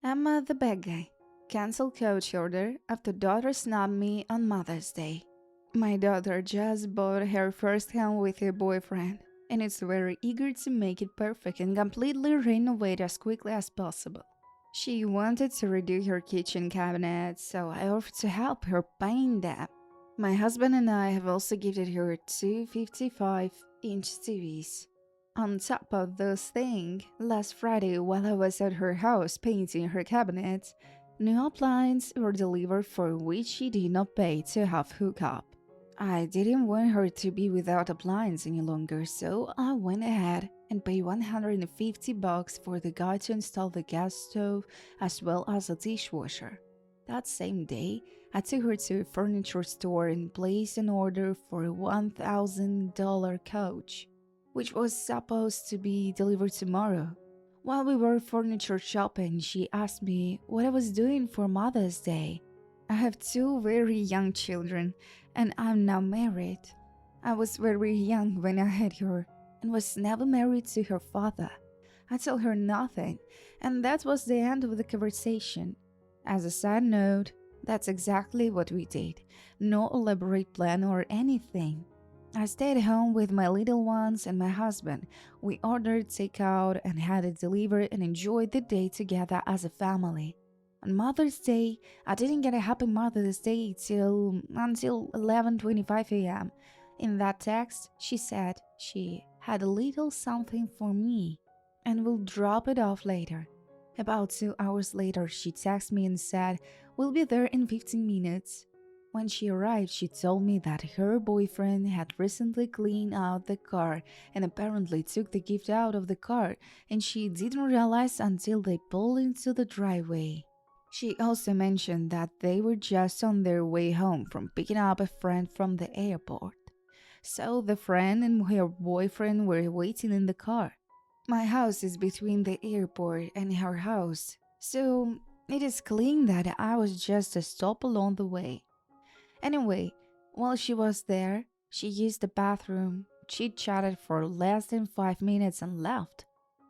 Emma the bad guy. Cancel coach order after daughter snubbed me on Mother's Day. My daughter just bought her first home with her boyfriend and is very eager to make it perfect and completely renovate as quickly as possible. She wanted to redo her kitchen cabinets, so I offered to help her paint them. My husband and I have also gifted her two 55-inch TVs. On top of those things, last Friday while I was at her house painting her cabinets, new appliances were delivered for which she did not pay to have hooked up. I didn't want her to be without appliance any longer, so I went ahead and paid $150 for the guy to install the gas stove as well as a dishwasher. That same day, I took her to a furniture store and placed an order for a $1,000 couch, which was supposed to be delivered tomorrow. While we were furniture shopping, she asked me what I was doing for Mother's Day. I have two very young children, and I'm now married. I was very young when I had her and was never married to her father. I told her nothing, and that was the end of the conversation. As a side note, that's exactly what we did. No elaborate plan or anything. I stayed home with my little ones and my husband. We ordered takeout and had it delivered and enjoyed the day together as a family. On Mother's Day, I didn't get a happy Mother's Day until 11:25 a.m. In that text, she said she had a little something for me and will drop it off later. About 2 hours later, she texted me and said, "We'll be there in 15 minutes." When she arrived, she told me that her boyfriend had recently cleaned out the car and apparently took the gift out of the car, and she didn't realize until they pulled into the driveway. She also mentioned that they were just on their way home from picking up a friend from the airport. So the friend and her boyfriend were waiting in the car. My house is between the airport and her house, so it is clear that I was just a stop along the way. Anyway, while she was there, she used the bathroom, chit chatted for less than 5 minutes and left.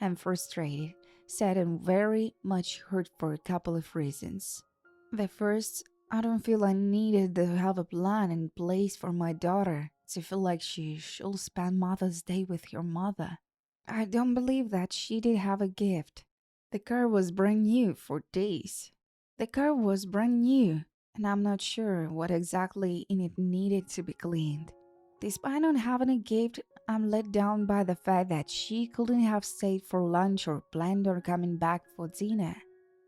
I'm frustrated, sad, and very much hurt for a couple of reasons. The first, I don't feel I needed to have a plan in place for my daughter to feel like she should spend Mother's Day with her mother. I don't believe that she did have a gift. The car was brand new for days. The car was brand new, and I'm not sure what exactly in it needed to be cleaned. Despite not having a gift, I'm let down by the fact that she couldn't have stayed for lunch or planned on coming back for dinner.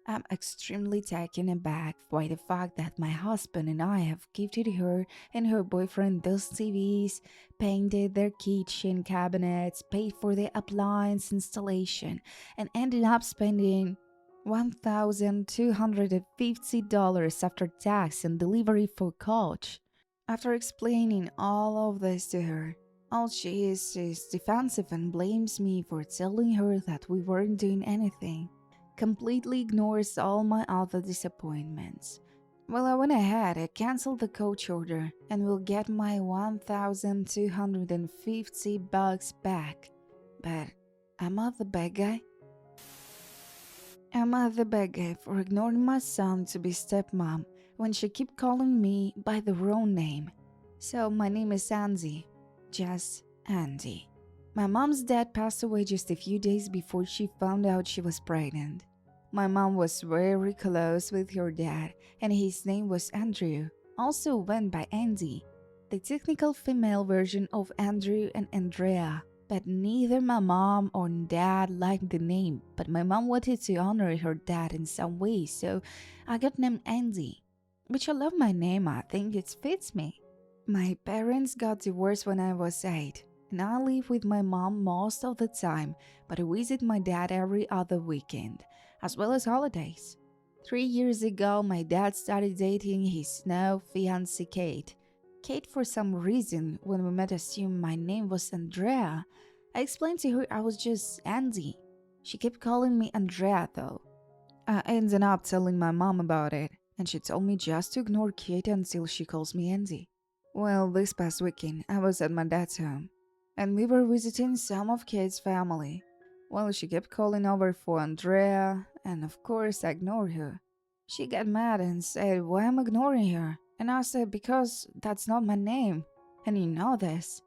I'm extremely taken aback by the fact that my husband and I have gifted her and her boyfriend those TVs, painted their kitchen cabinets, paid for the appliance installation, and ended up spending $1,250 after tax and delivery for couch. After explaining all of this to her, all she is defensive and blames me for telling her that we weren't doing anything. Completely ignores all my other disappointments. Well, I went ahead and canceled the coach order and will get my $1,250 back. But am I the bad guy? Am I the bad guy for ignoring my son to be stepmom when she kept calling me by the wrong name? So my name is Andy. Just Andy. My mom's dad passed away just a few days before she found out she was pregnant. My mom was very close with her dad, and his name was Andrew, also went by Andy, the technical female version of Andrew and Andrea. But neither my mom or dad liked the name, but my mom wanted to honor her dad in some way, so I got named Andy, which I love my name. I think it fits me. My parents got divorced when I was 8, and I live with my mom most of the time, but I visit my dad every other weekend, as well as holidays. 3 years ago, my dad started dating his now fiancée Kate. Kate, for some reason, when we met, assumed my name was Andrea. I explained to her I was just Andy. She kept calling me Andrea, though. I ended up telling my mom about it, and she told me just to ignore Kate until she calls me Andy. Well, this past weekend, I was at my dad's home, and we were visiting some of Kate's family. Well, she kept calling over for Andrea, and of course I ignored her. She got mad and said, "Why am I ignoring her?" And I said, "Because that's not my name, and you know this."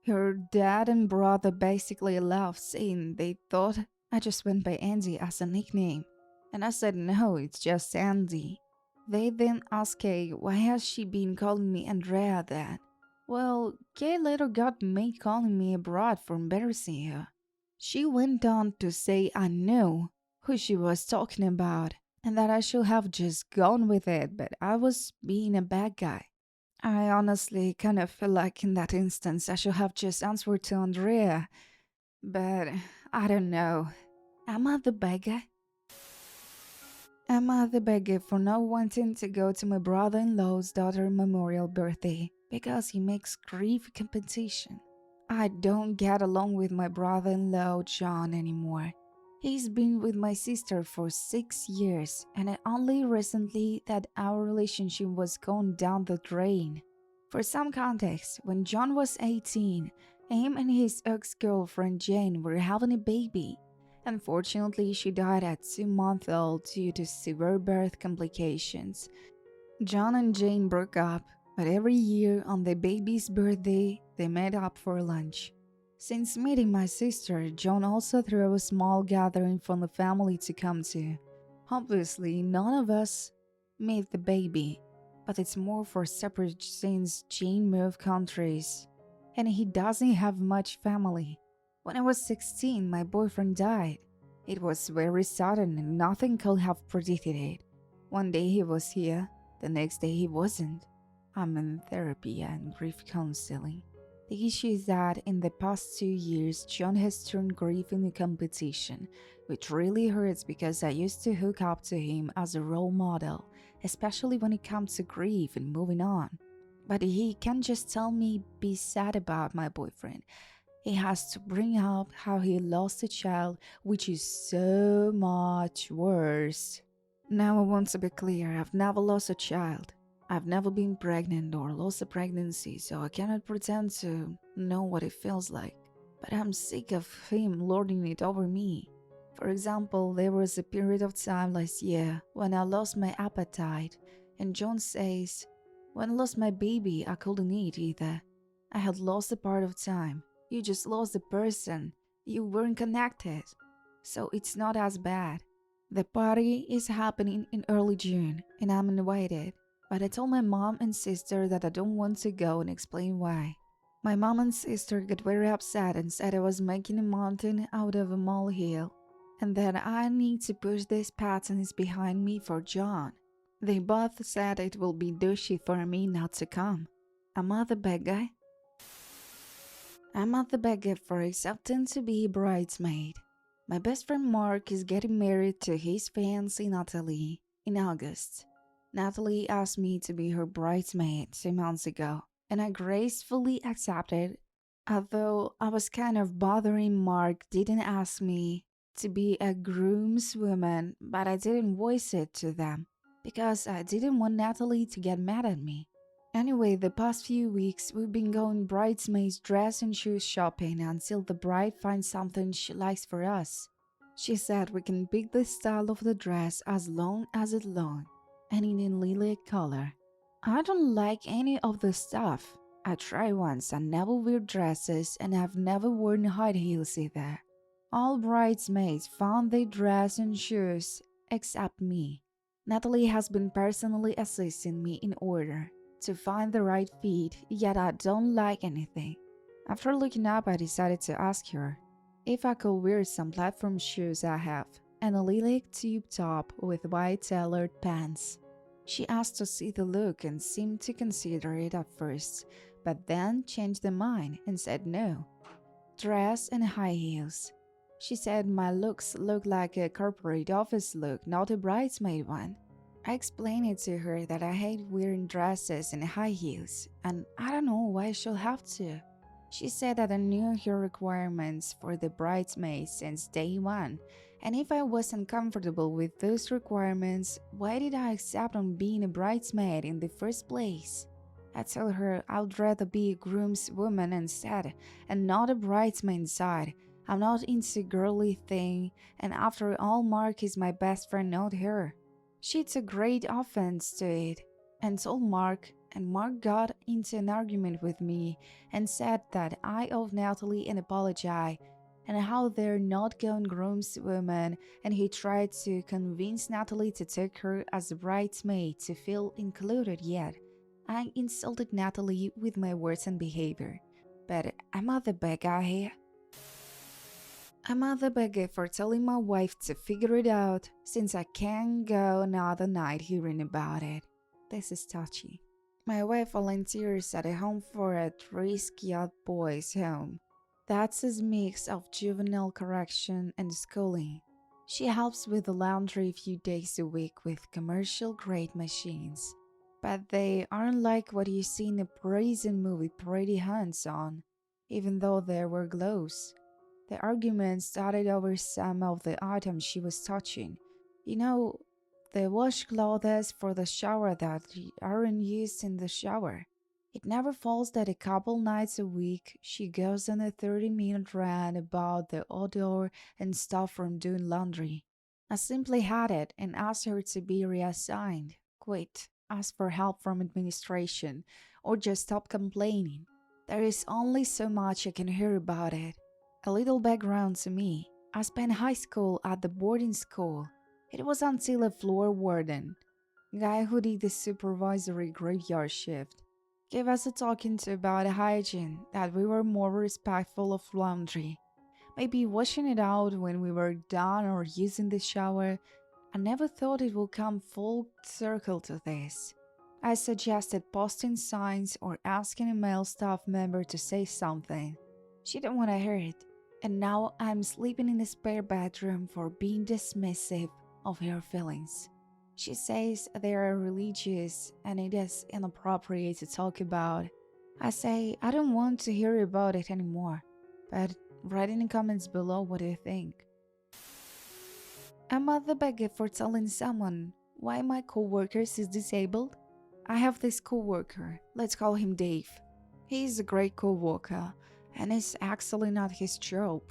Her dad and brother basically laughed, saying they thought I just went by Andy as a nickname. And I said, "No, it's just Andy." They then asked Kay, "Why has she been calling me Andrea then?" Well, Kay later got made calling me abroad for embarrassing her. She went on to say I knew who she was talking about and that I should have just gone with it, but I was being a bad guy. I honestly kind of feel like in that instance I should have just answered to Andrea, but I don't know. Am I the bad guy? Am I the bad guy for not wanting to go to my brother in law's daughter's memorial birthday because he makes grief competition? I don't get along with my brother in law, John, anymore. He's been with my sister for 6 years, and it only recently that our relationship was going down the drain. For some context, when John was 18, him and his ex girlfriend Jane were having a baby. Unfortunately, she died at 2 months old due to severe birth complications. John and Jane broke up, but every year on the baby's birthday, they met up for lunch. Since meeting my sister, John also threw a small gathering for the family to come to. Obviously, none of us meet the baby, but it's more for separate since Jane moved countries, and he doesn't have much family. When I was 16, my boyfriend died. It was very sudden and nothing could have predicted it. One day he was here, the next day he wasn't. I'm in therapy and grief counseling. The issue is that in the past 2 years, John has turned grief into competition, which really hurts because I used to hook up to him as a role model, especially when it comes to grief and moving on. But he can't just tell me be sad about my boyfriend. He has to bring up how he lost a child, which is so much worse. Now I want to be clear, I've never lost a child. I've never been pregnant or lost a pregnancy, so I cannot pretend to know what it feels like. But I'm sick of him lording it over me. For example, there was a period of time last year when I lost my appetite, and John says, "When I lost my baby, I couldn't eat either. I had lost a part of time. You just lost the person. You weren't connected. So it's not as bad." The party is happening in early June, and I'm invited. But I told my mom and sister that I don't want to go and explain why. My mom and sister got very upset and said I was making a mountain out of a molehill, and that I need to push these patterns behind me for John. They both said it will be douchey for me not to come. Am I the bad guy? I'm at the backup for accepting to be a bridesmaid. My best friend Mark is getting married to his fiancée Natalie in August. Natalie asked me to be her bridesmaid 2 months ago, and I gracefully accepted. Although I was kind of bothering Mark didn't ask me to be a groomswoman, but I didn't voice it to them because I didn't want Natalie to get mad at me. Anyway, the past few weeks we've been going bridesmaids dress and shoes shopping until the bride finds something she likes for us. She said we can pick the style of the dress as long as it's long and in a lilac color. I don't like any of the stuff. I tried once and never wear dresses and I've never worn high heels either. All bridesmaids found their dress and shoes except me. Natalie has been personally assisting me in order to find the right fit, yet I don't like anything. After looking up, I decided to ask her if I could wear some platform shoes I have and a lilac tube top with white tailored pants. She asked to see the look and seemed to consider it at first, but then changed her mind and said no. Dress and high heels. She said my looks look like a corporate office look, not a bridesmaid one. I explained it to her that I hate wearing dresses and high heels, and I don't know why I should have to. She said that I knew her requirements for the bridesmaid since day one, and if I wasn't comfortable with those requirements, why did I accept on being a bridesmaid in the first place? I told her I'd rather be a groomswoman instead, and not a bridesmaid inside, I'm not into girly thing, and after all, Mark is my best friend, not her. She took great offense to it and told Mark, and Mark got into an argument with me and said that I owed Natalie an apology and how they're not going groomswomen, and he tried to convince Natalie to take her as a bridesmaid to feel included yet. I insulted Natalie with my words and behavior. But I'm not the bad guy here. I'm not the bad guy for telling my wife to figure it out since I can't go another night hearing about it. This is touchy. My wife volunteers at a home for at-risk young boys home. That's a mix of juvenile correction and schooling. She helps with the laundry a few days a week with commercial-grade machines. But they aren't like what you see in a prison movie pretty hands-on, even though there were gloves. The argument started over some of the items she was touching. You know, the washcloths for the shower that aren't used in the shower. It never fails that a couple nights a week she goes on a 30-minute rant about the odor and stuff from doing laundry. I simply had it and asked her to be reassigned, quit, ask for help from administration, or just stop complaining. There is only so much I can hear about it. A little background to me. I spent high school at the boarding school. It was until a floor warden, guy who did the supervisory graveyard shift, gave us a talking to about hygiene, that we were more respectful of laundry. Maybe washing it out when we were done or using the shower. I never thought it would come full circle to this. I suggested posting signs or asking a male staff member to say something. She didn't want to hear it, and now I'm sleeping in a spare bedroom for being dismissive of her feelings. She says they are religious and it is inappropriate to talk about. I say I don't want to hear about it anymore, but write in the comments below what you think. I'm at the beggar for telling someone why my coworker is disabled. I have this coworker, let's call him Dave. He's a great coworker, and it's actually not his job.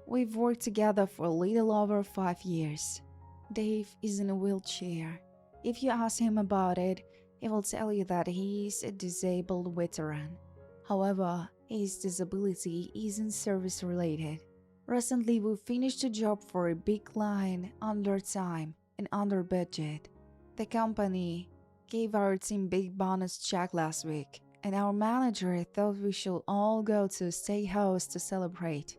We've worked together for a little over 5 years. Dave is in a wheelchair. If you ask him about it, he will tell you that he is a disabled veteran. However, his disability isn't service related. Recently, we finished a job for a big client under time and under budget. The company gave our team big bonus check last week, and our manager thought we should all go to a steakhouse to celebrate.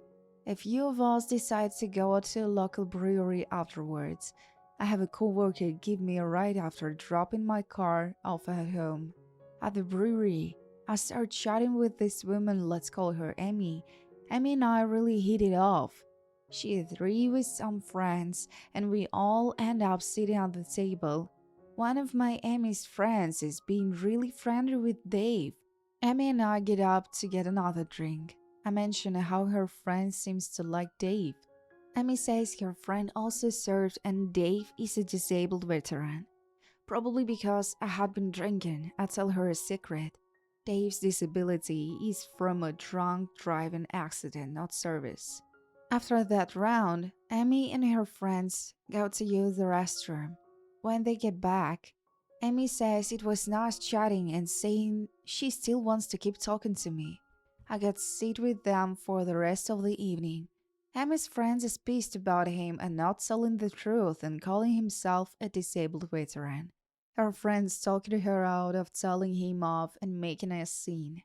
A few of us decided to go out to a local brewery afterwards. I have a coworker give me a ride after dropping my car off at home. At the brewery, I started chatting with this woman, let's call her Amy. Amy and I really hit it off. She is three with some friends, and we all end up sitting at the table. One of my Amy's friends is being really friendly with Dave. Amy and I get up to get another drink. I mention how her friend seems to like Dave. Amy says her friend also served and Dave is a disabled veteran. Probably because I had been drinking, I tell her a secret. Dave's disability is from a drunk driving accident, not service. After that round, Amy and her friends go to use the restroom. When they get back, Amy says it was nice chatting and saying she still wants to keep talking to me. I get to sit with them for the rest of the evening. Amy's friends is pissed about him and not telling the truth and calling himself a disabled veteran. Her friends talking her out of telling him off and making a scene.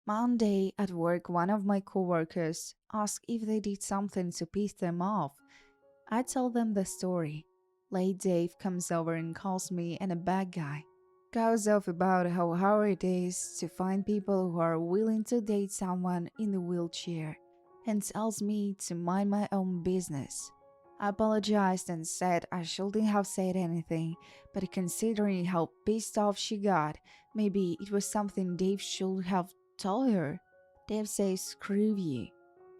Monday at work, one of my coworkers asked if they did something to piss them off. I tell them the story. Late Dave comes over and calls me and a bad guy. Goes off about how hard it is to find people who are willing to date someone in a wheelchair and tells me to mind my own business. I apologized and said I shouldn't have said anything, but considering how pissed off she got, maybe it was something Dave should have told her. Dave says screw you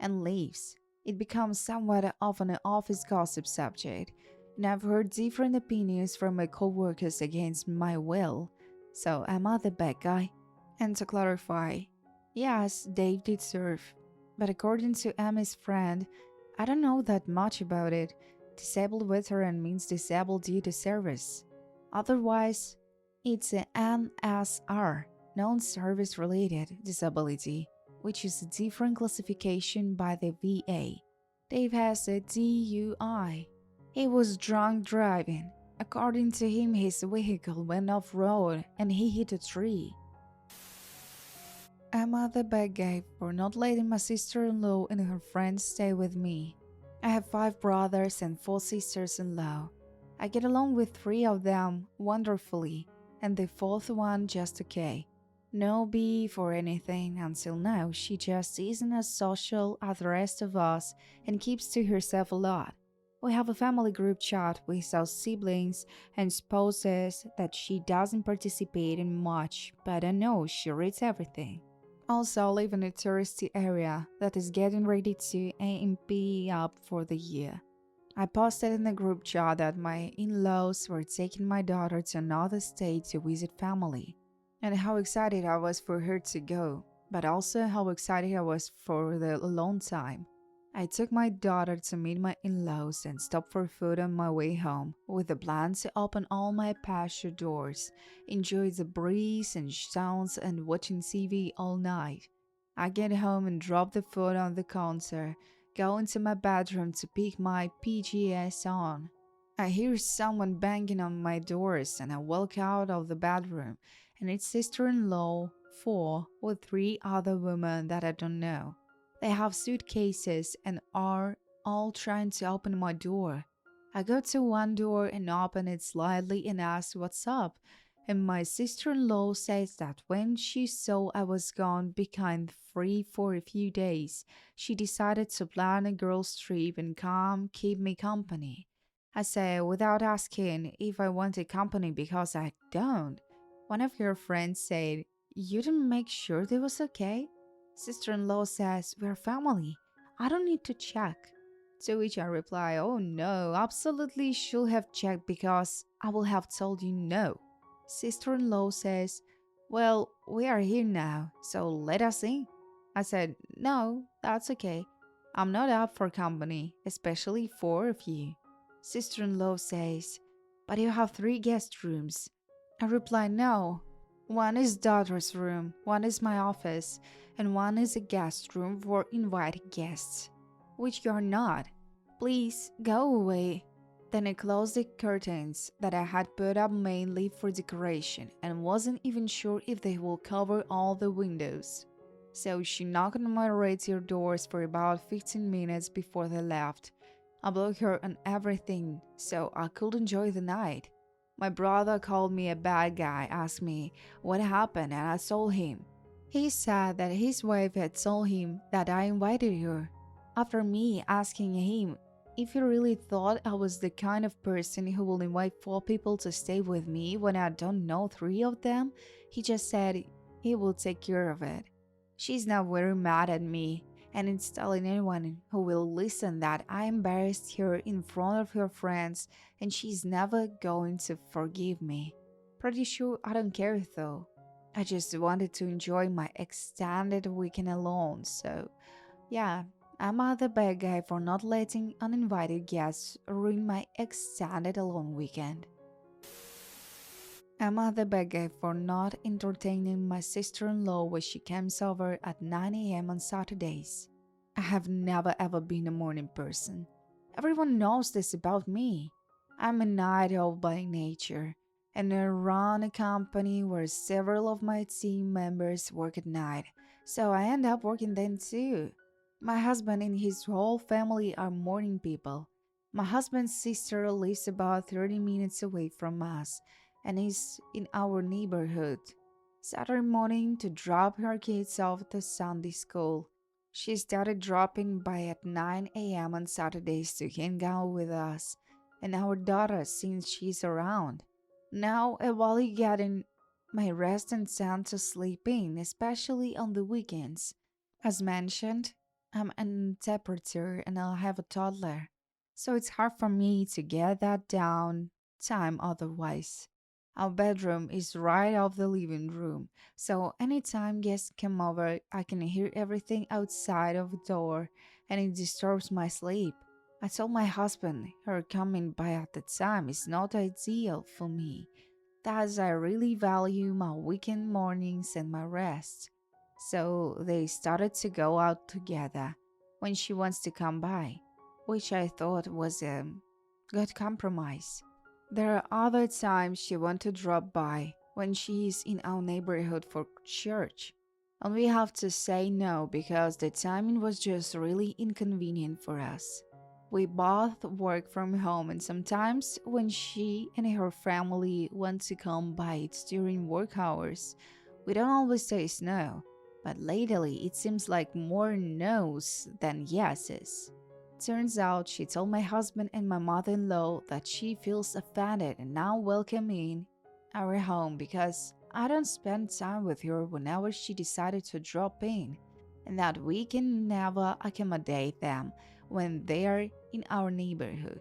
and leaves. It becomes somewhat of an office gossip subject, and I've heard different opinions from my coworkers against my will. So am I the bad guy? And to clarify, yes, Dave did serve, but according to Emmy's friend, I don't know that much about it. Disabled veteran means disabled due to service. Otherwise, it's an NSR, non service related disability, which is a different classification by the VA. Dave has a DUI. He was drunk driving. According to him, his vehicle went off road and he hit a tree. Emma the bad guy for not letting my sister-in-law and her friends stay with me. I have 5 brothers and 4 sisters-in-law. I get along with 3 of them wonderfully, and the fourth one just okay. No beef or anything until now. She just isn't as social as the rest of us and keeps to herself a lot. We have a family group chat with our siblings and spouses that she doesn't participate in much, but I know she reads everything. Also, I live in a touristy area that is getting ready to AMP up for the year. I posted in the group chat that my in laws were taking my daughter to another state to visit family, and how excited I was for her to go, but also how excited I was for the alone time. I took my daughter to meet my in laws and stopped for food on my way home, with the plan to open all my patio doors, enjoy the breeze and sounds, and watching TV all night. I get home and drop the food on the counter, go into my bedroom to pick my PGS on. I hear someone banging on my doors and I walk out of the bedroom, and it's sister-in-law 4 with 3 other women that I don't know. They have suitcases and are all trying to open my door. I go to one door and open it slightly and ask what's up, and my sister-in-law says that when she saw I was gone behind free for a few days, she decided to plan a girls' trip and come keep me company. I say without asking if I wanted company because I don't. One of your friends said, "You didn't make sure they was okay?" Sister-in-law says, "We're family. I don't need to check." To which I reply, "Oh no, absolutely should have checked because I will have told you no." Sister-in-law says, "Well, we are here now, so let us in." I said, "No, that's okay. I'm not up for company, especially 4 of you." Sister-in-law says, "But you have 3 guest rooms." I reply, "No. One is daughter's room, one is my office, and one is a guest room for invited guests, which you are not. Please go away." Then I closed the curtains that I had put up mainly for decoration and wasn't even sure if they will cover all the windows. So she knocked on my radiator doors for about 15 minutes before they left. I blocked her on everything so I could enjoy the night. My brother called me a bad guy, asked me what happened, and I told him. He said that his wife had told him that I invited her. After me asking him if he really thought I was the kind of person who will invite 4 people to stay with me when I don't know 3 of them, he just said he will take care of it. She's now very mad at me, and it's telling anyone who will listen that I embarrassed her in front of her friends and she's never going to forgive me. Pretty sure I don't care though. I just wanted to enjoy my extended weekend alone, so yeah, I'm the bad guy for not letting uninvited guests ruin my extended alone weekend. I'm the bad guy for not entertaining my sister-in-law when she comes over at 9 a.m. on Saturdays. I have never ever been a morning person. Everyone knows this about me. I'm a night owl by nature, and I run a company where several of my team members work at night, so I end up working then too. My husband and his whole family are morning people. My husband's sister lives about 30 minutes away from us and is in our neighborhood. Saturday morning to drop her kids off to Sunday school. She started dropping by at 9 a.m. on Saturdays to hang out with us and our daughter since she's around. Now, while getting my rest and time to sleep in, especially on the weekends. As mentioned, I'm an interpreter and I'll have a toddler, so it's hard for me to get that down time otherwise. Our bedroom is right off the living room, so anytime guests come over, I can hear everything outside of the door and it disturbs my sleep. I told my husband her coming by at the time is not ideal for me, thus I really value my weekend mornings and my rest. So they started to go out together when she wants to come by, which I thought was a good compromise. There are other times she wants to drop by when she is in our neighborhood for church. And we have to say no because the timing was just really inconvenient for us. We both work from home, and sometimes when she and her family want to come by, it's during work hours. We don't always say no, but lately it seems like more no's than yeses. Turns out she told my husband and my mother in law that she feels offended and not welcome in our home because I don't spend time with her whenever she decided to drop in, and that we can never accommodate them when they are in our neighborhood.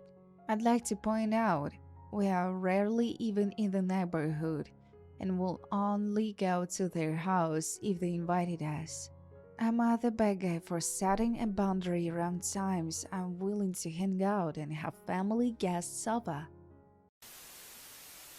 I'd like to point out we are rarely even in the neighborhood and will only go to their house if they invited us. I'm at the beggar for setting a boundary around times I'm willing to hang out and have family guests over.